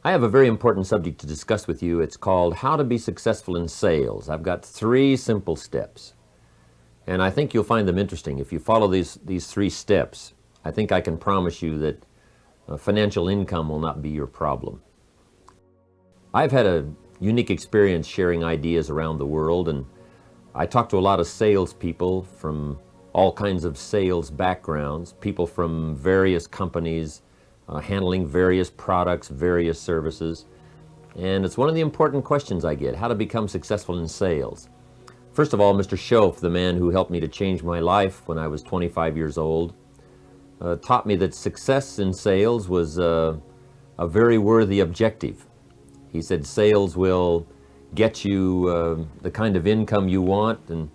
I have a very important subject to discuss with you. It's called How to Be Successful in Sales. I've got 3 simple steps, and I think you'll find them interesting. If you follow these 3 steps, I think I can promise you that financial income will not be your problem. I've had a unique experience sharing ideas around the world, and I talk to a lot of salespeople from all kinds of sales backgrounds, people from various companies, handling various products, various services. And it's one of the important questions I get, how to become successful in sales. First of all, Mr. Schoaf, the man who helped me to change my life when I was 25 years old, taught me that success in sales was a very worthy objective. He said sales will get you the kind of income you want, and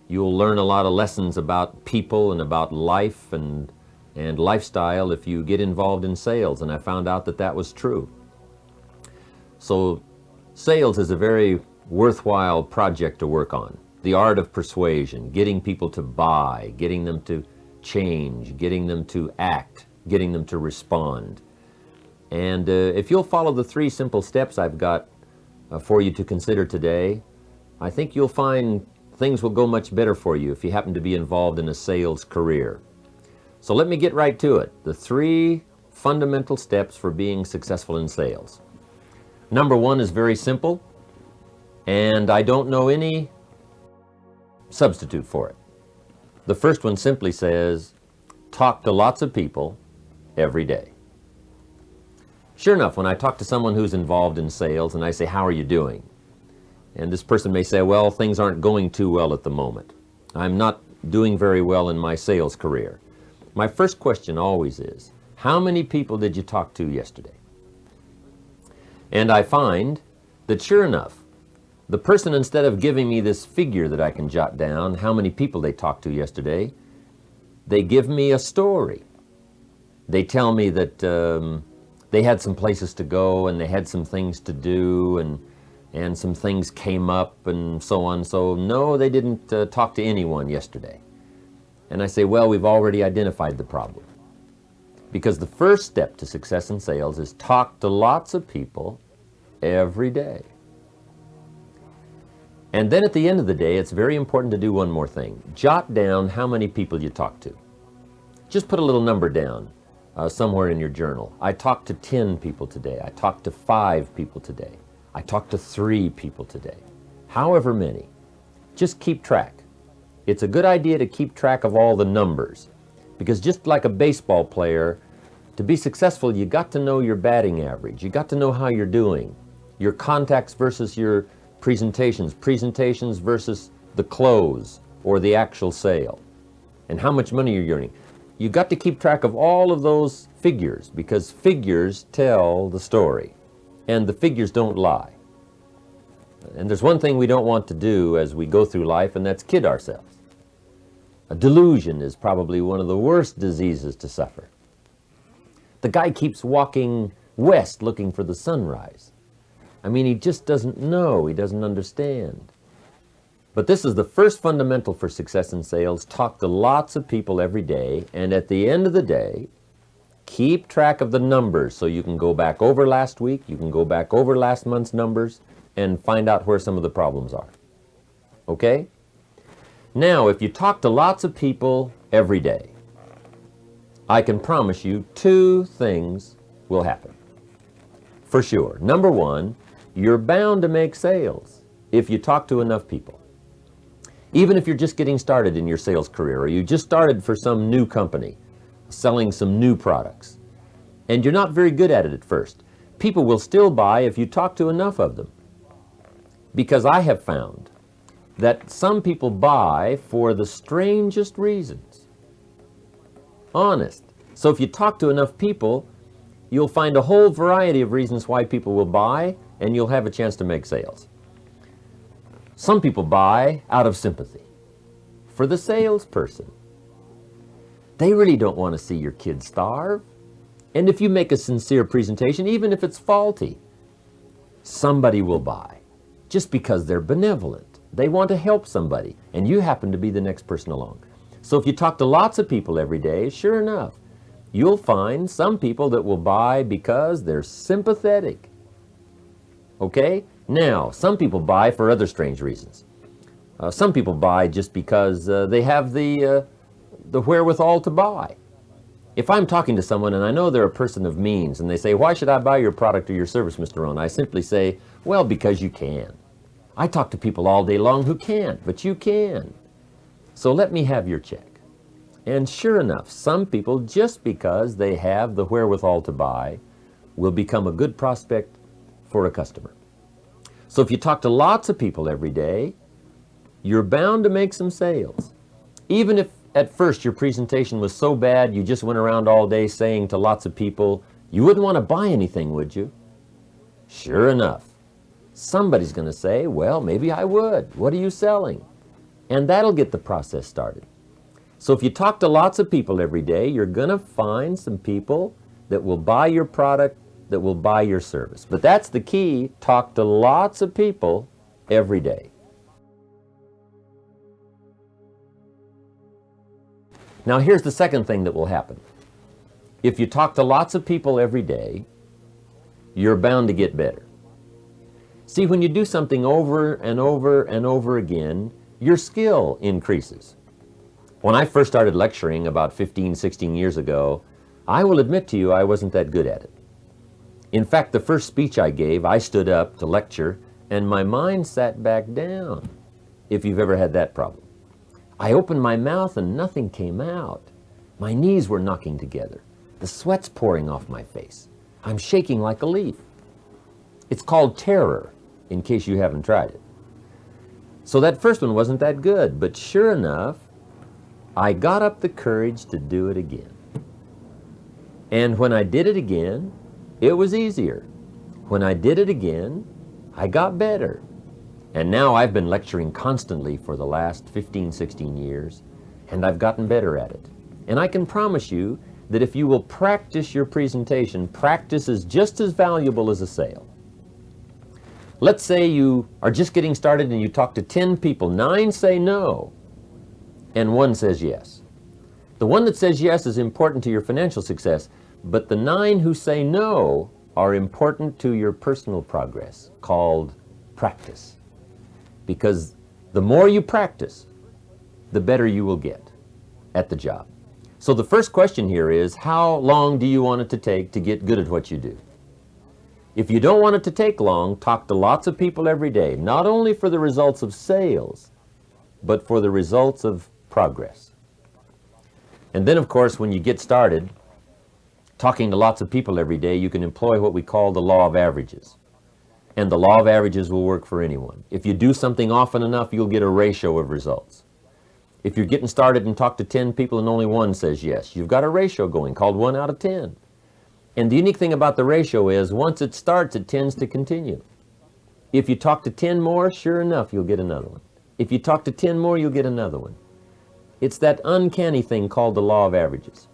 you'll learn a lot of lessons about people and about life and lifestyle if you get involved in sales, and I found out that that was true. So sales is a very worthwhile project to work on. The art of persuasion, getting people to buy, getting them to change, getting them to act, getting them to respond. And if you'll follow the 3 simple steps I've got for you to consider today, I think you'll find things will go much better for you if you happen to be involved in a sales career. So let me get right to it. The 3 fundamental steps for being successful in sales. Number 1 is very simple, and I don't know any substitute for it. The first one simply says, talk to lots of people every day. Sure enough, when I talk to someone who's involved in sales and I say, how are you doing? And this person may say, well, things aren't going too well at the moment. I'm not doing very well in my sales career. My first question always is, how many people did you talk to yesterday? And I find that sure enough, the person, instead of giving me this figure that I can jot down, how many people they talked to yesterday, they give me a story. They tell me that they had some places to go and they had some things to do and some things came up and so on. So no, they didn't talk to anyone yesterday. And I say, well, we've already identified the problem. Because the first step to success in sales is talk to lots of people every day. And then at the end of the day, it's very important to do one more thing. Jot down how many people you talk to. Just put a little number down somewhere in your journal. I talked to 10 people today. I talked to 5 people today. I talked to 3 people today. However many. Just keep track. It's a good idea to keep track of all the numbers, because just like a baseball player, to be successful, you got to know your batting average. You got to know how you're doing. Your contacts versus your presentations versus the close or the actual sale, and how much money you're earning. You got to keep track of all of those figures, because figures tell the story, and the figures don't lie. And there's one thing we don't want to do as we go through life, and that's kid ourselves. A delusion is probably one of the worst diseases to suffer. The guy keeps walking west looking for the sunrise. I mean, he just doesn't know, he doesn't understand. But this is the first fundamental for success in sales. Talk to lots of people every day, and at the end of the day, keep track of the numbers so you can go back over last week, you can go back over last month's numbers, and find out where some of the problems are. Okay? Now, if you talk to lots of people every day, I can promise you 2 things will happen. For sure. Number 1, you're bound to make sales if you talk to enough people. Even if you're just getting started in your sales career, or you just started for some new company, selling some new products, and you're not very good at it at first, people will still buy if you talk to enough of them. Because I have found that some people buy for the strangest reasons. Honest. So if you talk to enough people, you'll find a whole variety of reasons why people will buy, and you'll have a chance to make sales. Some people buy out of sympathy for the salesperson. They really don't want to see your kid starve. And if you make a sincere presentation, even if it's faulty, somebody will buy just because they're benevolent. They want to help somebody, and you happen to be the next person along. So if you talk to lots of people every day, sure enough, you'll find some people that will buy because they're sympathetic. Okay? Now, some people buy for other strange reasons. Some people buy just because they have the wherewithal to buy. If I'm talking to someone and I know they're a person of means and they say, why should I buy your product or your service, Mr. Rohn? I simply say, well, because you can. I talk to people all day long who can't, but you can. So let me have your check. And sure enough, some people, just because they have the wherewithal to buy, will become a good prospect for a customer. So if you talk to lots of people every day, you're bound to make some sales. Even if at first your presentation was so bad you just went around all day saying to lots of people, you wouldn't want to buy anything, would you? Sure enough, somebody's going to say, well, maybe I would. What are you selling? And that'll get the process started. So if you talk to lots of people every day, you're going to find some people that will buy your product, that will buy your service. But that's the key. Talk to lots of people every day. Now here's the second thing that will happen. If you talk to lots of people every day, you're bound to get better. See, when you do something over and over and over again, your skill increases. When I first started lecturing about 15, 16 years ago, I will admit to you I wasn't that good at it. In fact, the first speech I gave, I stood up to lecture and my mind sat back down, if you've ever had that problem. I opened my mouth and nothing came out. My knees were knocking together. The sweat's pouring off my face. I'm shaking like a leaf. It's called terror, in case you haven't tried it. So that first one wasn't that good, but sure enough, I got up the courage to do it again. And when I did it again, it was easier. When I did it again, I got better. And now I've been lecturing constantly for the last 15, 16 years, and I've gotten better at it. And I can promise you that if you will practice your presentation, practice is just as valuable as a sale. Let's say you are just getting started and you talk to 10 people. 9 say no, and 1 says yes. The one that says yes is important to your financial success, but the 9 who say no are important to your personal progress, called practice. Because the more you practice, the better you will get at the job. So the first question here is, how long do you want it to take to get good at what you do? If you don't want it to take long, talk to lots of people every day, not only for the results of sales, but for the results of progress. And then, of course, when you get started, talking to lots of people every day, you can employ what we call the law of averages. And the law of averages will work for anyone. If you do something often enough, you'll get a ratio of results. If you're getting started and talk to 10 people and only 1 says yes, you've got a ratio going called 1 out of 10. And the unique thing about the ratio is once it starts, it tends to continue. If you talk to 10 more, sure enough, you'll get another one. If you talk to 10 more, you'll get another one. It's that uncanny thing called the law of averages.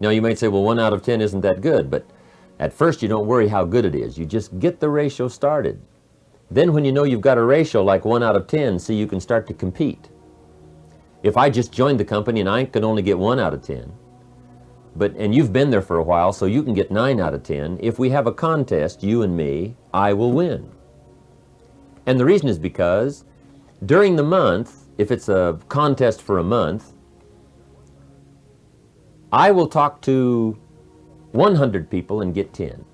Now you might say, well, 1 out of 10 isn't that good, but at first you don't worry how good it is. You just get the ratio started. Then when you know you've got a ratio like 1 out of 10, see, you can start to compete. If I just joined the company and I can only get 1 out of 10, and you've been there for a while, so you can get 9 out of 10, if we have a contest, you and me, I will win. And the reason is because during the month, if it's a contest for a month, I will talk to 100 people and get 10.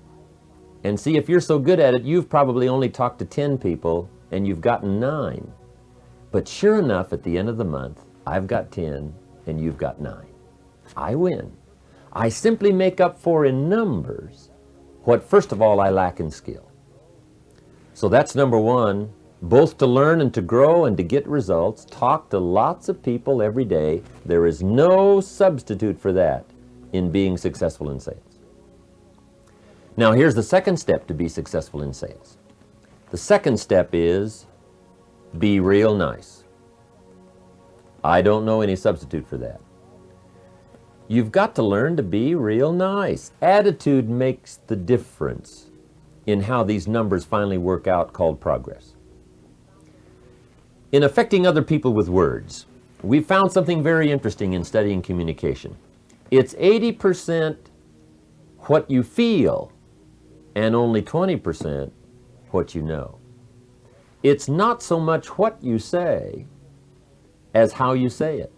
And see, if you're so good at it, you've probably only talked to 10 people and you've gotten 9. But sure enough, at the end of the month, I've got 10 and you've got 9. I win. I simply make up for in numbers what, first of all, I lack in skill. So that's number 1, both to learn and to grow and to get results. Talk to lots of people every day. There is no substitute for that in being successful in sales. Now here's the second step to be successful in sales. The second step is be real nice. I don't know any substitute for that. You've got to learn to be real nice. Attitude makes the difference in how these numbers finally work out, called progress. In affecting other people with words, we've found something very interesting in studying communication. It's 80% what you feel and only 20% what you know. It's not so much what you say as how you say it.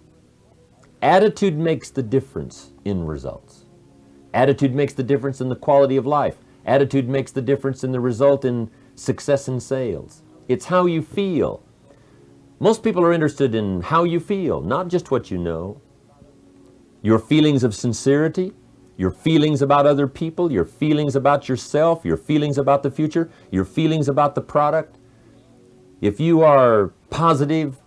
Attitude makes the difference in results. Attitude makes the difference in the quality of life. Attitude makes the difference in the result in success in sales. It's how you feel. Most people are interested in how you feel, not just what you know. Your feelings of sincerity, your feelings about other people, your feelings about yourself, your feelings about the future, your feelings about the product. If you are positive,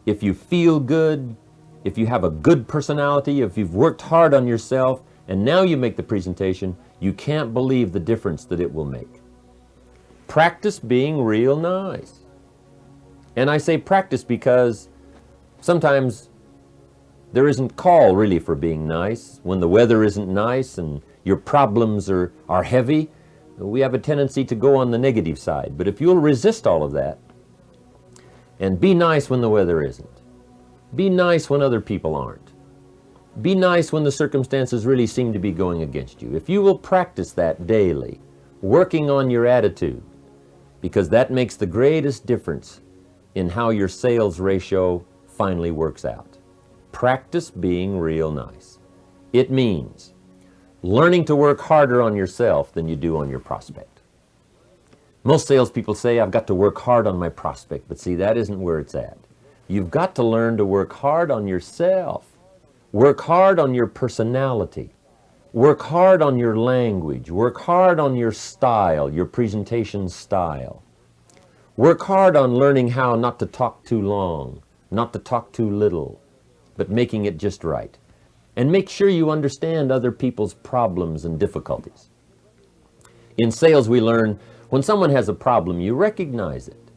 if you feel good, if you have a good personality, if you've worked hard on yourself, and now you make the presentation, you can't believe the difference that it will make. Practice being real nice. And I say practice because sometimes there isn't call really for being nice. When the weather isn't nice and your problems are heavy, we have a tendency to go on the negative side. But if you'll resist all of that and be nice when the weather isn't, be nice when other people aren't, be nice when the circumstances really seem to be going against you. If you will practice that daily, working on your attitude, because that makes the greatest difference in how your sales ratio finally works out. Practice being real nice. It means learning to work harder on yourself than you do on your prospect. Most salespeople say, I've got to work hard on my prospect, but see, that isn't where it's at. You've got to learn to work hard on yourself. Work hard on your personality. Work hard on your language. Work hard on your style, your presentation style. Work hard on learning how not to talk too long, not to talk too little, but making it just right. And make sure you understand other people's problems and difficulties. In sales, we learn when someone has a problem, you recognize it.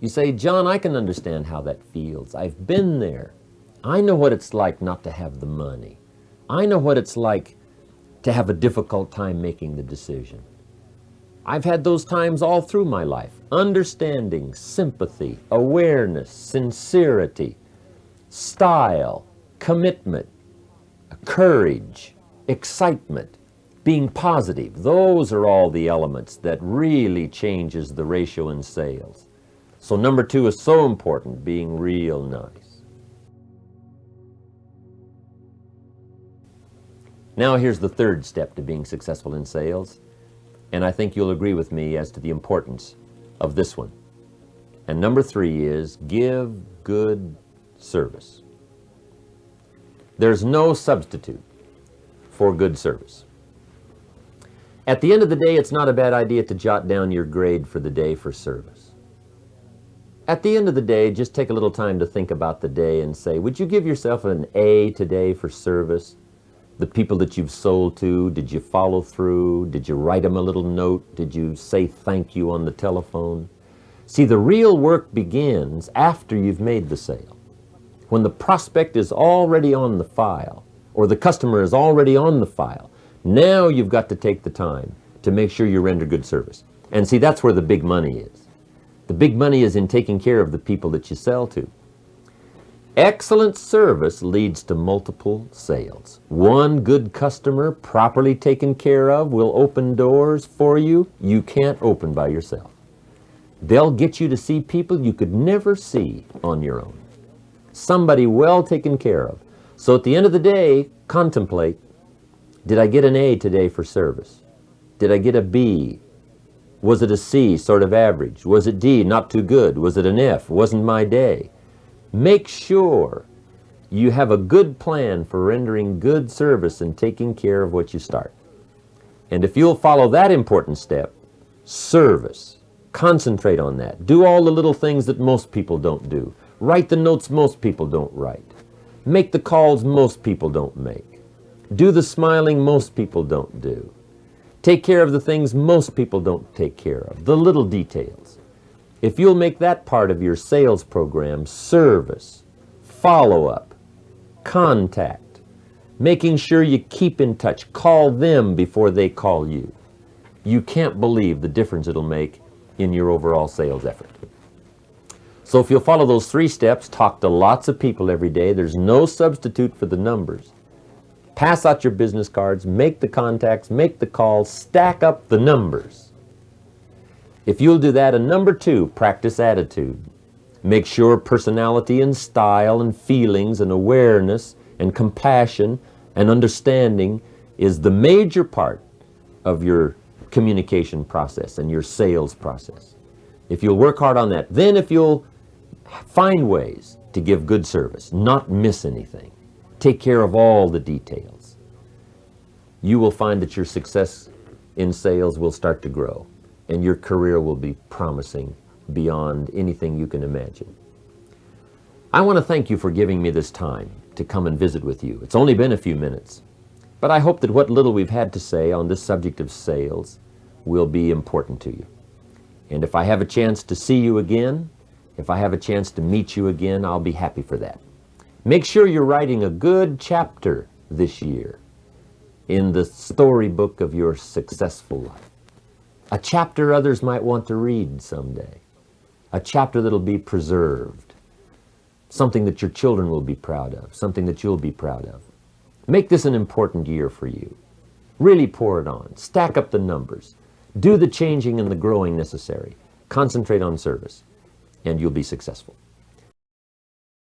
You say, John, I can understand how that feels. I've been there. I know what it's like not to have the money. I know what it's like to have a difficult time making the decision. I've had those times all through my life. Understanding, sympathy, awareness, sincerity, style, commitment, courage, excitement, being positive. Those are all the elements that really changes the ratio in sales. So number 2 is so important, being real nice. Now here's the third step to being successful in sales, and I think you'll agree with me as to the importance of this one. And number 3 is give good service. There's no substitute for good service. At the end of the day, it's not a bad idea to jot down your grade for the day for service. At the end of the day, just take a little time to think about the day and say, would you give yourself an A today for service? The people that you've sold to, did you follow through? Did you write them a little note? Did you say thank you on the telephone? See, the real work begins after you've made the sale. When the prospect is already on the file, or the customer is already on the file, now you've got to take the time to make sure you render good service. And see, that's where the big money is. The big money is in taking care of the people that you sell to. Excellent service leads to multiple sales. One good customer properly taken care of will open doors for you you can't open by yourself. They'll get you to see people you could never see on your own. Somebody well taken care of. So at the end of the day, contemplate, did I get an A today for service? Did I get a B? Was it a C, sort of average? Was it D, not too good? Was it an F? Wasn't my day? Make sure you have a good plan for rendering good service and taking care of what you start. And if you'll follow that important step, service, concentrate on that. Do all the little things that most people don't do. Write the notes most people don't write. Make the calls most people don't make. Do the smiling most people don't do. Take care of the things most people don't take care of, the little details. If you'll make that part of your sales program, service, follow-up, contact, making sure you keep in touch, call them before they call you, you can't believe the difference it'll make in your overall sales effort. So if you'll follow those 3 steps, talk to lots of people every day, there's no substitute for the numbers. Pass out your business cards, make the contacts, make the calls, stack up the numbers. If you'll do that, and number 2, practice attitude. Make sure personality and style and feelings and awareness and compassion and understanding is the major part of your communication process and your sales process. If you'll work hard on that, then if you'll find ways to give good service, not miss anything, take care of all the details, you will find that your success in sales will start to grow and your career will be promising beyond anything you can imagine. I want to thank you for giving me this time to come and visit with you. It's only been a few minutes, but I hope that what little we've had to say on this subject of sales will be important to you. And if I have a chance to see you again, if I have a chance to meet you again, I'll be happy for that. Make sure you're writing a good chapter this year in the storybook of your successful life. A chapter others might want to read someday. A chapter that'll be preserved. Something that your children will be proud of. Something that you'll be proud of. Make this an important year for you. Really pour it on. Stack up the numbers. Do the changing and the growing necessary. Concentrate on service, and you'll be successful.